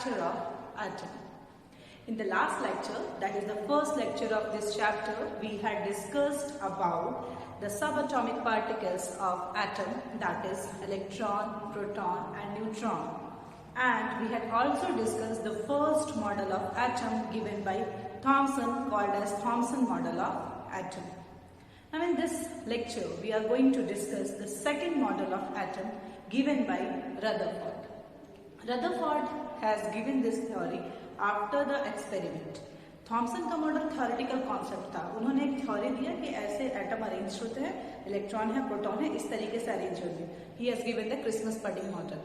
structure of atom. In the last lecture, that is the first lecture of this chapter, we had discussed about the subatomic particles of atom, that is electron, proton and neutron. And we had also discussed the first model of atom given by Thomson, called as Thomson model of atom. Now in this lecture, we are going to discuss the second model of atom given by Rutherford. Rutherford has given this theory after the experiment. Thomson का model theoretical concept था. उन्होंने एक theory दिया कि ऐसे atom arrange होते हैं, electron है, प्रोटॉन है, इस तरीके से अरेंज होंगे. He has given the Christmas pudding model.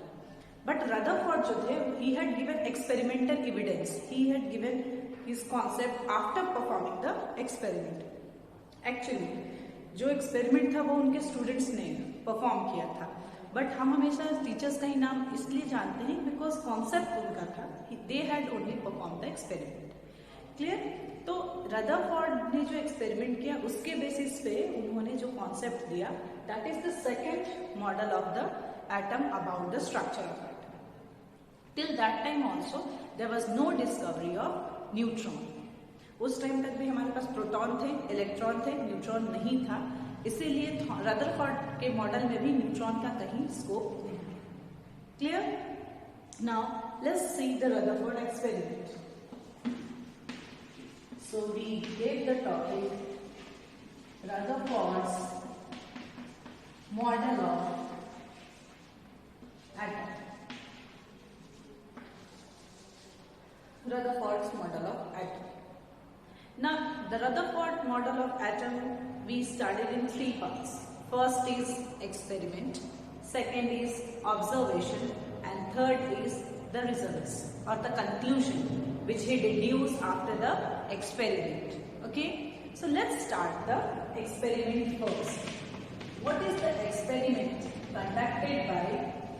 But Rutherford जो थे, he had given experimental evidence. He had given his concept after performing the experiment. Actually जो एक्सपेरिमेंट था वो उनके स्टूडेंट्स ने परफॉर्म किया था. बट हम हमेशा टीचर्स का ही नाम इसलिए जानते हैं बिकॉज कॉन्सेप्ट उनका था. They had only perform the experiment. Clear? तो रदरफोर्ड ने जो एक्सपेरिमेंट किया उसके बेसिस पे उन्होंने जो कॉन्सेप्ट दिया, that is the second model of the atom about the structure of atom. Till that time also there was no discovery of neutron. उस टाइम तक भी हमारे पास प्रोटॉन थे, इलेक्ट्रॉन थे, न्यूट्रॉन नहीं था. इसीलिए रदरफोर्ड के मॉडल में भी न्यूट्रॉन का कहीं स्कोप नहीं. Clear? Now let's see the Rutherford experiment. So we gave the topic Rutherford's model of atom. Rutherford's model of atom. Now the Rutherford model of atom we studied in three parts. First is experiment, second is observation, and third is the results or the conclusion which he deduced after the experiment. Okay, so let's start the experiment first. What is the experiment conducted by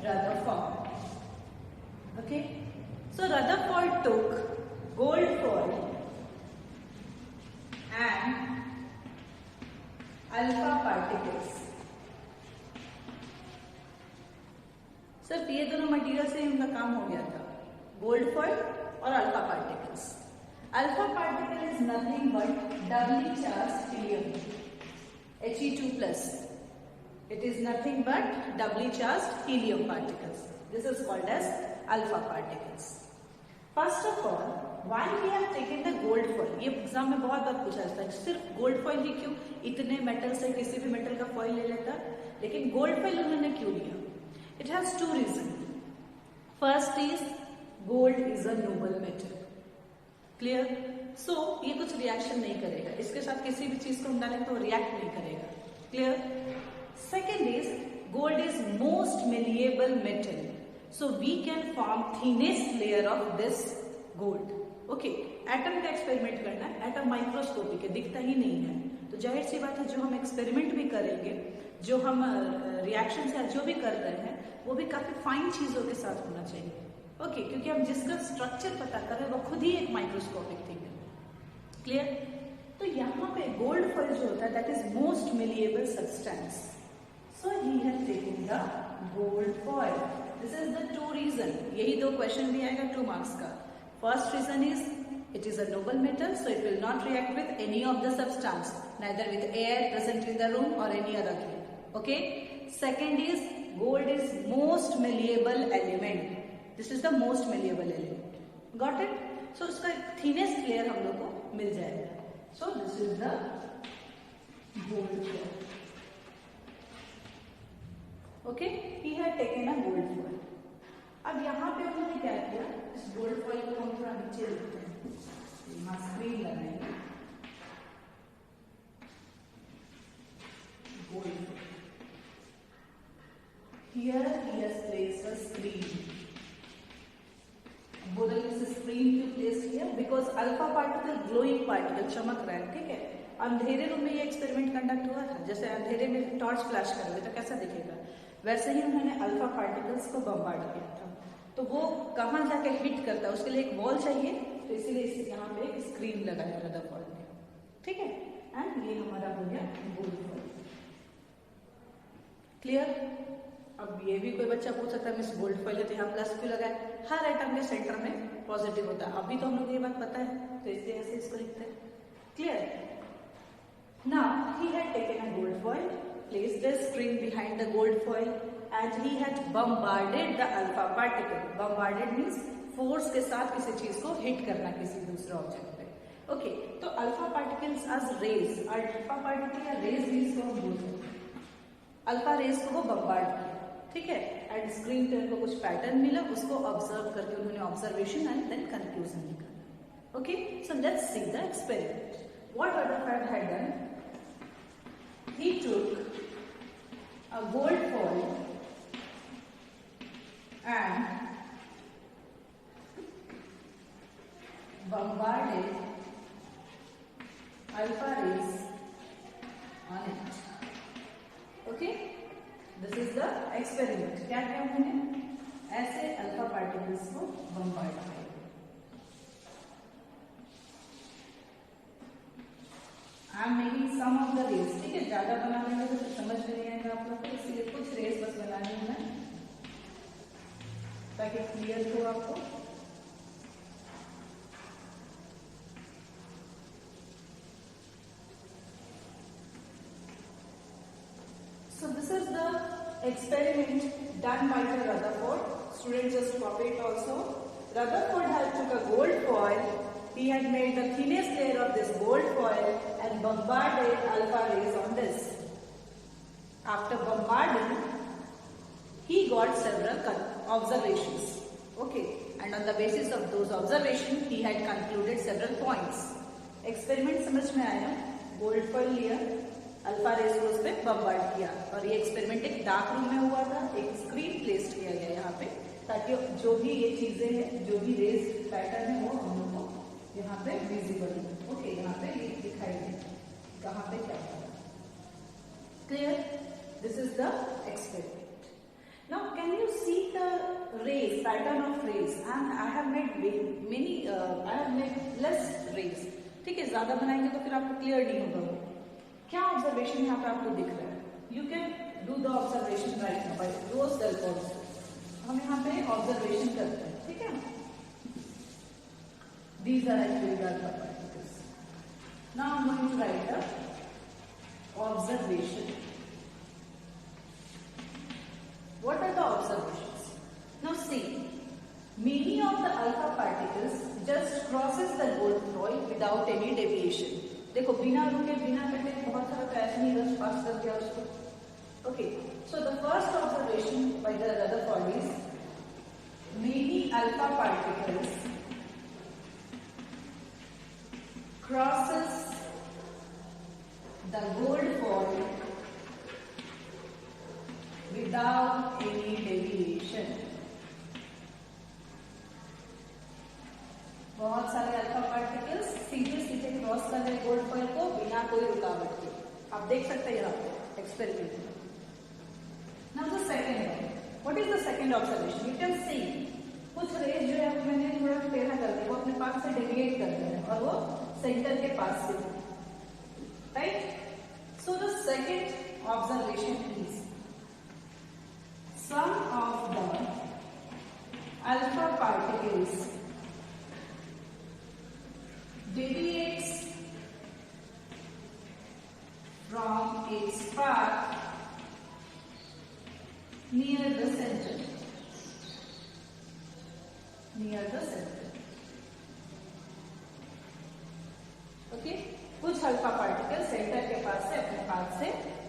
Rutherford? Okay, so Rutherford took gold foil and alpha particles. सिर्फ ये दोनों material से उनका काम हो गया था, gold foil और alpha particles. Alpha particle is nothing but doubly charged helium, He2+. It is nothing but doubly charged helium particles. This is called as alpha particles. First of all, why we have taken the gold foil? ये exam में बहुत बार पूछा जाता है, सिर्फ gold foil ही क्यों? इतने metal से किसी भी मेटल का फॉइल ले लेता, लेकिन गोल्ड फॉइल उन्होंने क्यों लिया? It has two reasons. First is gold is a noble metal. Clear? So ये कुछ रिएक्शन नहीं करेगा, इसके साथ किसी भी चीज को हम डालें तो रिएक्ट नहीं करेगा. Clear? Second is gold is most malleable metal, so we can form thinnest layer of this gold. Okay, atom का एक्सपेरिमेंट करना है, एटम माइक्रोस्कोपिक है, दिखता ही नहीं है, तो जाहिर सी बात है जो हम एक्सपेरिमेंट भी करेंगे, जो हम रिएक्शन से जो भी कर रहे हैं वो भी काफी फाइन चीजों के साथ होना चाहिए. ओके, क्योंकि हम जिसका स्ट्रक्चर पता कर रहे हैं वो खुद ही एक माइक्रोस्कोपिक थिंग है. क्लियर? तो यहाँ पे गोल्ड फॉइल जो होता है that is most malleable substance, so he has taken the gold foil. This is the two reason. यही दो क्वेश्चन भी आएगा 2 मार्क्स का. First reason is it is a noble metal, so it will not react with any of the substance, neither with air present in the room or any other thing. Okay, second is gold is most malleable element. This is the most malleable element. Got it? So उसका thinnest layer हम लोग को मिल जाएगा. So this is the gold foil. Okay, he had taken a gold foil. अब यहाँ पे उन्होंने क्या किया, इस गोल्ड फॉइल को हम थोड़ा नीचे रखते हैं, यहाँ स्क्रीन लगाएंगे. Gold here he has placed a screen. बोतल में से स्क्रीन क्यों प्लेस किया? Because alpha particle glowing particle चमक रहा है. ठीक है, अंधेरे रूम में ये एक्सपेरिमेंट कंडक्ट हुआ था. जैसे अंधेरे में टॉर्च फ्लैश करोगे तो कैसा दिखेगा, वैसे ही उन्होंने अल्फा पार्टिकल्स को बम्बार्ड किया था. तो वो कहाँ जाके हिट करता है, उसके लिए एक वॉल चाहिए, तो इसीलिए इस यहाँ पे एक स्क्रीन लगाया रदरफोर्ड ने. ठीक है, एंड ये हमारा हो गया गोल्ड फॉइल. क्लियर? अब ये भी कोई बच्चा पूछ सकता है मिस गोल्ड फॉइल है तो यहाँ प्लस क्यों लगा है? हर एटम के सेंटर में पॉजिटिव होता है। अभी तो हम लोग ये बात पता है, तो इसलिए ऐसे इसको लिखते हैं। Clear? Now he had taken a gold foil, placed a string behind the gold foil and he had bombarded the alpha particle. Bombarded means force के साथ किसी चीज को हिट करना किसी दूसरे ऑब्जेक्ट पे। ओके, तो alpha particles as rays, alpha particle या रेज मीन्स को हम बोल सकते हैं। अल्फा रेज को वो बम्बार्ड किया, ठीक है, एंड स्क्रीन पे उनको कुछ पैटर्न मिला, उसको ऑब्जर्व करके उन्होंने ऑब्जर्वेशन एंड देन कंक्लूजन निकाला। Okay, so let's see the experiment. What Rutherford had done, he took a gold foil and bombarded alpha rays on it. Okay, this is the experiment. क्या किया उन्होंने? ऐसे alpha particles को bombard किया। I am making some of the rays, ठीक है, ज्यादा बनाने में तो समझ में नहीं आएगा आप लोग को, इसलिए कुछ रेज बस बनानी है ताकि क्लियर हो आपको। So this is the experiment done by the Rutherford. Students just copy it also. Rutherford had took a gold foil. He had made the thinnest layer of this gold foil and bombarded alpha rays on this. After bombarding, he got several observations. Okay, and on the basis of those observations, he had concluded several points. Experiment समझ में आया? Gold foil लिया, alpha raise को उस पर bombard किया, और ये एक्सपेरिमेंट एक डार्क रूम में हुआ था, एक स्क्रीन प्लेस किया गया यहाँ पे, ताकि जो भी ये चीजें हैं, जो भी रेज पैटर्न है वो हम लोग को यहाँ पे विजिबल है। ओके, यहाँ पे ये दिखाई दे कहाँ पे क्या होगा। Clear? This is the experiment. Now can you see the rays, pattern of rays? I have made many, I have made less rays, ठीक है, ज्यादा बनाएंगे तो फिर आपको क्लियर नहीं होगा। क्या ऑब्जर्वेशन यहाँ पे आपको दिख रहा है? You can do the observation right now by your self also. हम यहाँ पे ऑब्जर्वेशन करते हैं, ठीक है। These are actually the alpha particles. Now I'm going to write the observation. What are the observations? Now see, many of the alpha particles just crosses the gold foil without any deviation. देखो, बिना रुके बिना कटे बहुत सारा तो ऐसे नहीं बस पास कर दिया उसको। Okay, so the first observation by the Rutherford is many alpha particles crosses the gold foil without any deviation. बहुत सारे अल्फा पार्टिकल्स सीधे सीधे क्रॉस कर रहे गोल्ड फॉइल को बिना कोई रुकावट के। आप देख सकते हैं यहाँ पे एक्सपेरिमेंट में। Now the second one, what is the second observation? You can see कुछ रेज जो है मैंने थोड़ा टेढ़ा कर दिया, वो अपने पास से डेविएट कर दिया और वो सेंटर के पास से, right. So the second observation is some of the alpha particles deviates from its path near the center. Near the center. Okay? कुछ अल्फा पार्टिकल सेंटर के पास से अपने पाथ से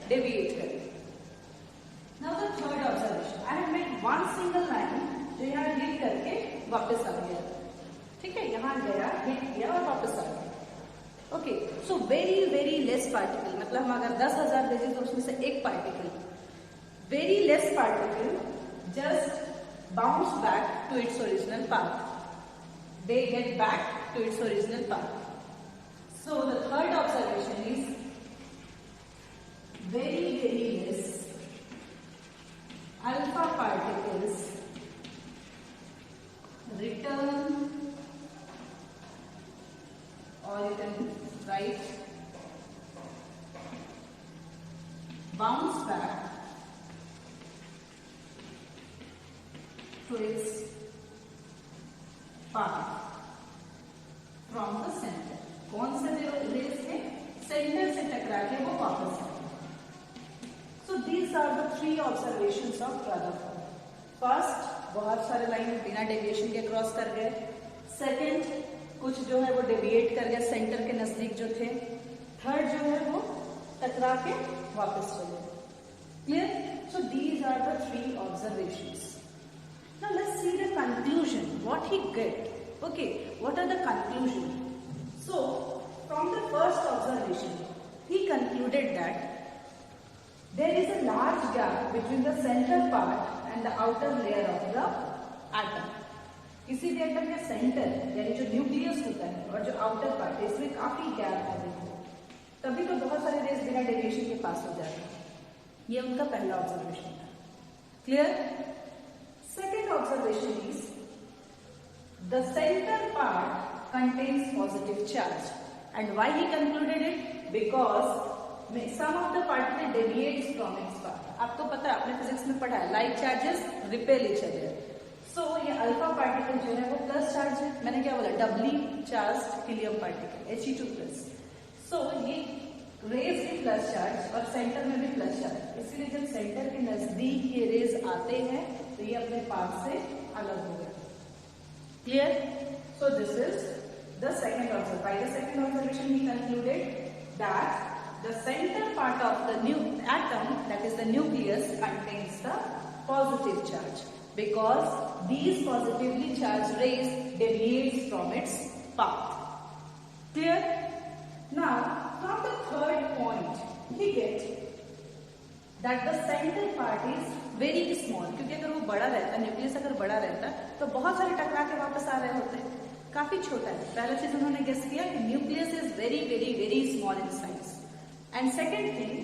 डेविएट करें। Now the third observation. I have made one single line जो यहाँ hit करके वापस आ गया, ठीक है, यहाँ गया, हिट किया और वापस आ गया। Okay, so very very less particle, मतलब हम अगर 10,000 भेजें तो उसमें से एक पार्टिकल, very less particle just bounce back to its original path, they get back to its original path. So the third observation is very very less alpha particles return, or you can write bounce back to its path from the center. कौन से raise थे? Centre से टकरा के वो वापस आए. So these are the three observations of Rutherford. First, बहुत सारे लाइन बिना डेविएशन के क्रॉस कर गए. सेकंड, कुछ जो है वो डेविएट कर गए सेंटर के नजदीक जो थे. थर्ड जो है वो टकरा के वापस चले. Clear? So these are the three observations. Now let's see the conclusion. What he get? Okay, what are the conclusion? So from the first observation, he concluded that there is a large gap between the central part and the outer layer of the atom. किसी भी atom के centre यानी जो nucleus होता है और जो outer part है इसमें काफी गैप है. तभी तो बहुत सारे रेस बिना डेविएशन के पास हो जाते हैं. ये उनका पहला ऑब्जर्वेशन था. Clear? Second observation is the centre part contains positive charge. And why he concluded it? Because some of the particle deviates from its path. आपको पता है, आपने फिजिक्स में पढ़ा है, like charges repel each other. So ये alpha particle जो है वो प्लस चार्ज है. मैंने क्या बोला? डबली चार्ज हीलियम पार्टिकल He2+. सो ये रेज भी प्लस चार्ज और सेंटर में भी प्लस चार्ज. इसलिए जब सेंटर के नजदीक ये रेज आते हैं तो ये अपने पाथ से अलग हो गए. Clear? So this is the second observation. By the second observation he concluded that the centre part of the new atom, that is the nucleus, contains the positive charge because these positively charged rays deviates from its path. Clear? Now, from the third point, he get that the center part is very small. क्योंकि अगर वो बड़ा रहता, nucleus अगर बड़ा रहता तो बहुत सारे टकरा के वापस आ रहे होते. काफी छोटा है. पहला चीज उन्होंने गेस किया कि nucleus is very very very small in size. And second thing,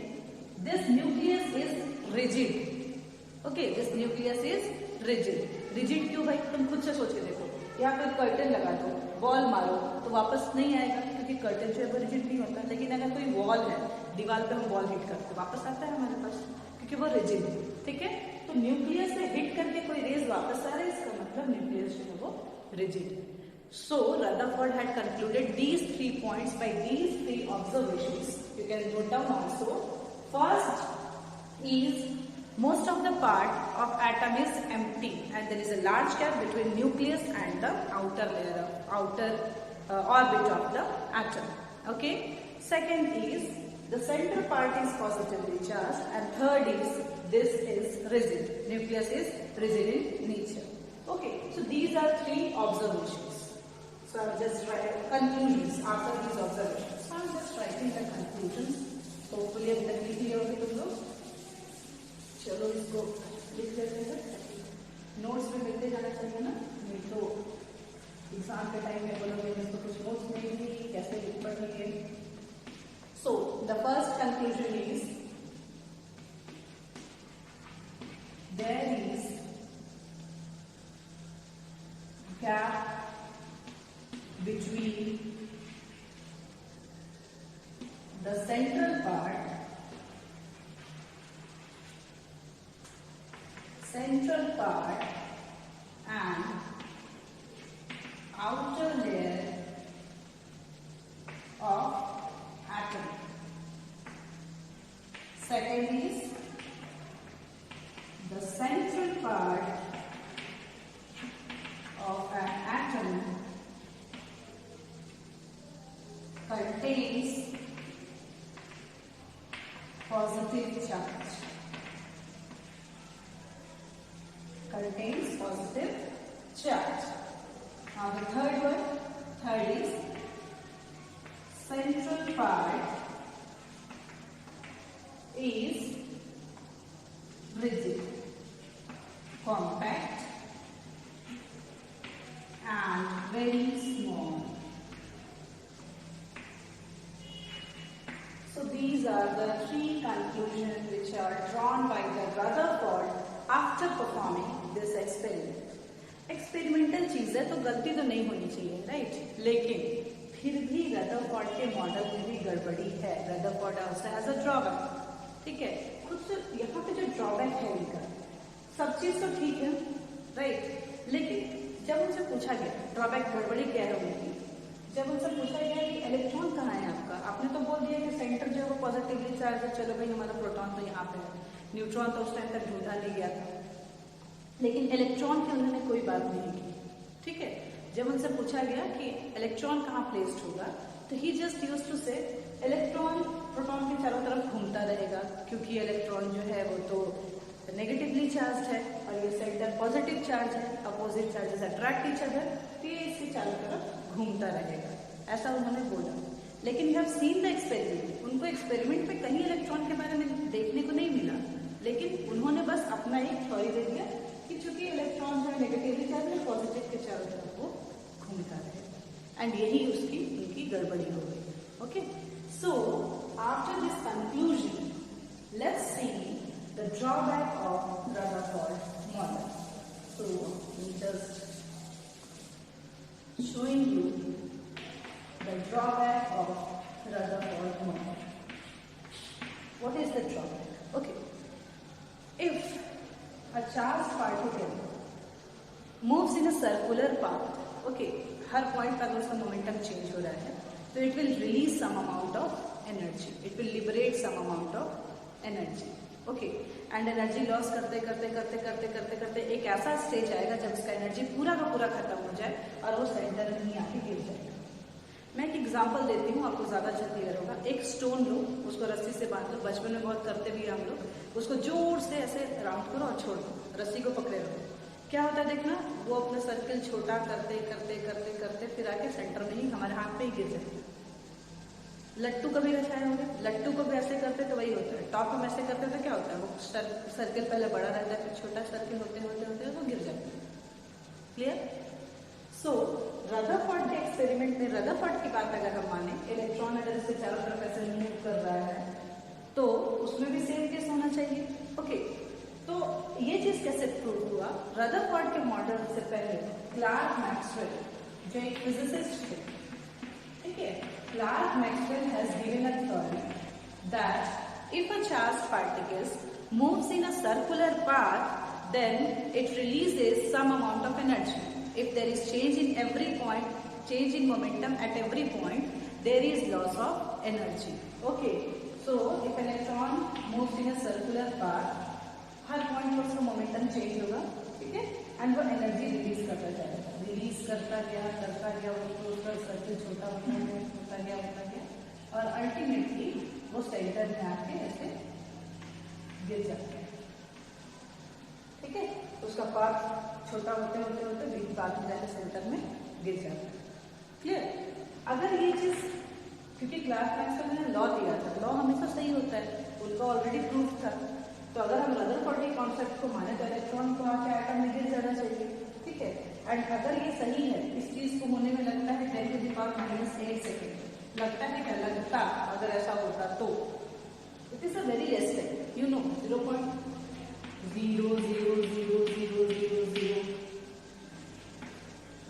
this nucleus is rigid. Okay, this nucleus is rigid. Rigid क्यों भाई? तुम खुद से सोच के देखो. यहाँ पर कर्टन लगा दो, बॉल मारो तो वापस नहीं आएगा क्योंकि कर्टन जो है वो रिजिड नहीं होता. लेकिन अगर कोई वॉल है, दीवार पे हम बॉल हिट करते वापस आता है हमारे पास क्योंकि वो रिजिड है. ठीक है? तो न्यूक्लियस से हिट करके कोई रेज वापस आ रहा है, इसका मतलब न्यूक्लियस जो है वो रिजिड है. सो Rutherford had concluded these 3 points by these 3 observations. You can note down also. First is most of the part of atom is empty and there is a large gap between nucleus and the outer layer of outer orbit of the atom. Okay. Second is the center part is positively charged, and third is this is rigid. Nucleus is rigid in nature. Okay. So these are 3 observations. So I will just write conclusions after these observations. So I am just writing the conclusions. Hopefully अभी तक लिख लिया होगा तुम लोग. चलो इसको लिख लेते हैं. नोट्स में मिलते जाना चाहिए ना, नहीं तो एग्जाम के टाइम में बोलोगे इसको कुछ नोट्स नहीं दी, कैसे लिख पढ़ेंगे. So the first conclusion is there is gap between the central part and outer layer of atom. Second is the central part of an atom contains positive charge. Contains positive charge. Now the third is central part is rigid, compact and very small. So these are the 3 conclusions which are drawn by the Rutherford after performing this experiment. Experimental चीज है तो गलती तो नहीं होनी चाहिए, right? लेकिन फिर भी रदरफोर्ड के मॉडल में भी गड़बड़ी है. Rutherford also has a drawback. ठीक है? खुद से यहाँ पे जो ड्रॉबैक है इनका, सब चीज तो ठीक है राइट। लेकिन जब उनसे पूछा गया ड्रॉबैक गड़बड़ी क्या है उनकी, जब उनसे पूछा गया कि इलेक्ट्रॉन कहाँ है आपका, आपने तो बोल दिया कि सेंटर जो है वो पॉजिटिवली चार्ज है, चलो भाई हमारा प्रोटॉन तो यहाँ पे है, न्यूट्रॉन तो उस टाइम तक ढूंढा नहीं गया था, लेकिन इलेक्ट्रॉन की उन्होंने कोई बात नहीं की, ठीक है। जब उनसे पूछा गया कि इलेक्ट्रॉन कहाँ प्लेस्ड होगा, तो ही जस्ट यूज्ड टू से इलेक्ट्रॉन प्रोटॉन के चारों तरफ घूमता रहेगा, क्योंकि इलेक्ट्रॉन जो है वो तो नेगेटिवली चार्ज है और ये सेंटर पॉजिटिव चार्ज है, opposite charges attract each other, तो ये इसके चारों तरफ घूमता रहेगा, ऐसा उन्होंने बोला। लेकिन you have seen the experiment, उनको एक्सपेरिमेंट में कहीं इलेक्ट्रॉन के बारे में देखने को नहीं मिला, लेकिन उन्होंने बस अपना एक थ्योरी दे दिया कि चूंकि इलेक्ट्रॉन जो है नेगेटिवली चार्ज है, पॉजिटिव के चारों तरफ वो घूमता रहेगा, एंड यही उसकी उनकी गड़बड़ी हो गई। Okay, so after this conclusion let's see the drawback of Rutherford model. So, I'm just showing you the drawback of Rutherford model. What is the drawback? Okay, if a charged particle moves in a circular path, okay, हर point पर उसका momentum change हो रहा है, तो it will release some amount of energy, it will liberate some amount of energy. Okay, and energy loss करते करते करते करते करते करते एक ऐसा स्टेज आएगा जब उसका एनर्जी पूरा का पूरा खत्म हो जाए और वो सेंटर में ही आके गिर जाएगा। मैं एक एग्जांपल देती हूँ, आपको ज्यादा अच्छा क्लियर होगा। एक स्टोन लो, उसको रस्सी से बांध लो, बचपन में बहुत करते भी हम लोग, उसको जोर से ऐसे राउंड करो और छोड़ दो, रस्सी को पकड़े रहो, क्या होता है देखना, वो अपना सर्किल छोटा करते करते करते करते फिर आके सेंटर में ही हमारे हाथ पे ही गिर जाएगा। लट्टू कभी रचाए होंगे, लट्टू को भी ऐसे करते तो वही होता है, टॉप में ऐसे करते तो क्या होता है, वो सर्किल पहले बड़ा रहता है, फिर छोटा सर्किल होते होते होते वो गिर जाता है। क्लियर? सो रदरफोर्ड के एक्सपेरिमेंट में, रदरफोर्ड की बात अगर हम माने, इलेक्ट्रॉन अगर इसके चारों तरफ ऐसे मूव कर रहा है तो उसमें भी सेम केस होना चाहिए। ओके, तो ये चीज कैसे प्रूव हुआ? रदरफोर्ड के मॉडल से पहले क्लार्क मैक्सवेल जो एक फिजिसिस्ट थे, ठीक है, Clark Maxwell has given a theory that if a charged particle moves in a circular path, then it releases some amount of energy. If there is change in every point, change in momentum at every point, there is loss of energy. Okay, so if an electron moves in a circular path, her point पर उसका momentum change होगा, ठीक है, and वो energy release करता जाएगा, release करता गया उसका सर्किल छोटा होता गया और अल्टीमेटली वो सेंटर में आके ऐसे गिर जाता है, ठीक है, उसका पाथ छोटा होते होते होते बीच बाद में जाके सेंटर में गिर जाता है। क्लियर? अगर ये चीज, क्योंकि क्लार्क मैक्सवेल ने लॉ दिया था, लॉ हमेशा सही होता है, उनका ऑलरेडी प्रूफ था, तो अगर हम रदरफोर्ड के कॉन्सेप्ट को माने तो इलेक्ट्रॉन को आके एटम में गिर जाना चाहिए, ठीक है, एंड अगर ये सही है, इस चीज को होने में लगता है 10⁻⁸ सेकेंड, लगता है क्या लगता, अगर ऐसा होता तो it is a very less time, you know 0.0000000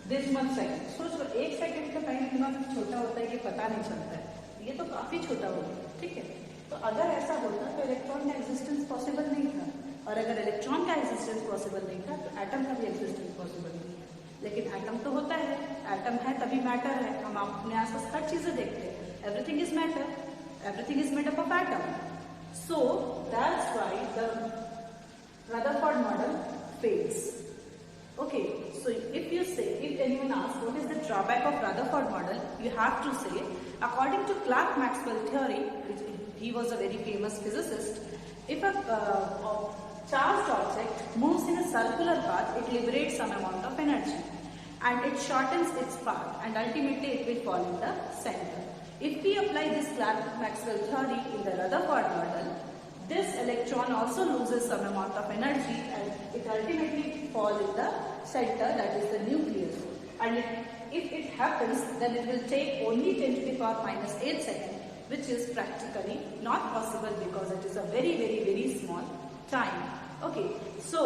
this much second. सोच लो, एक सेकेंड का टाइम इतना छोटा होता है कि पता नहीं चलता है, ये तो काफी छोटा होगा, ठीक है। तो अगर ऐसा होता तो इलेक्ट्रॉन का एग्जिस्टेंस पॉसिबल नहीं था, और अगर इलेक्ट्रॉन का एग्जिस्टेंस पॉसिबल नहीं था तो एटम का भी एग्जिस्टेंस पॉसिबल नहीं था। लेकिन एटम तो होता है, एटम है तभी मैटर है, हम अपने आसपास हर चीजें देखते हैं, everything is matter, everything is made up of atom. So that's why the Rutherford model fails. Okay, so if anyone asks what is the drawback of Rutherford model, you have to say, according to Clark Maxwell theory, which he was a very famous physicist, if a charged object moves in a circular path, it liberates some amount of energy and it shortens its path and ultimately it will fall in the center. If we apply this Clark Maxwell theory in the Rutherford model, this electron also loses some amount of energy and it ultimately falls in the center, that is the nucleus. And if it happens, then it will take only 10⁻⁸ seconds, which is practically not possible because it is a very, very, very small time. Okay, so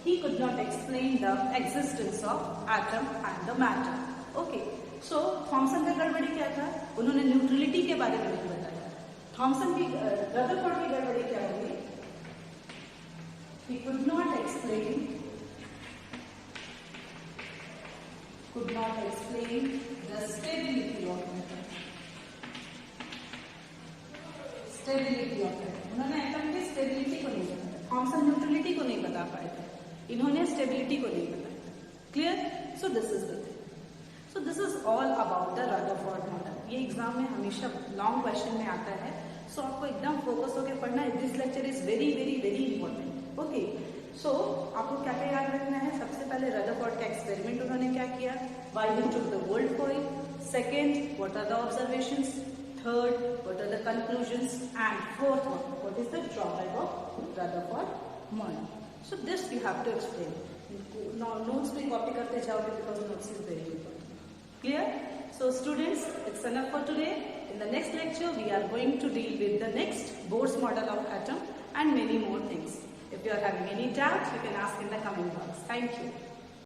he could not explain the existence of atom and the matter. Okay, so Thomson का गड़बड़ी क्या था? उन्होंने neutrality के बारे में नहीं बताया। थॉमसन की, रदरफोर्ड की गड़बड़ी क्या होगी? He could not explain could not explain the stability of matter. Stability of atom, उन्होंने एटम की स्टेबिलिटी को नहीं बताया, थॉमसन न्यूट्रलिटी को नहीं बता पाए थे, इन्होंने स्टेबिलिटी को नहीं बताया. Clear? So this is the thing. So this is all about the Rutherford model. ये एग्जाम में हमेशा लॉन्ग क्वेश्चन में आता है, सो आपको एकदम फोकस होकर पढ़ना है. This lecture is very very very important. Okay, so आपको क्या क्या याद रखना है? सबसे पहले रदरफोर्ड का एक्सपेरिमेंट उन्होंने क्या किया, why he took the gold foil. Second, what are the observations. Third, what are the conclusions? And fourth one, what is the drawback of Rutherford model? So this you have to explain. Now notes पे copy करते जाओगे because notes is very important. Clear? So students, it's enough for today. In the next lecture, we are going to deal with the next Bohr's model of atom and many more things. If you are having any doubts, you can ask in the comment box. Thank you.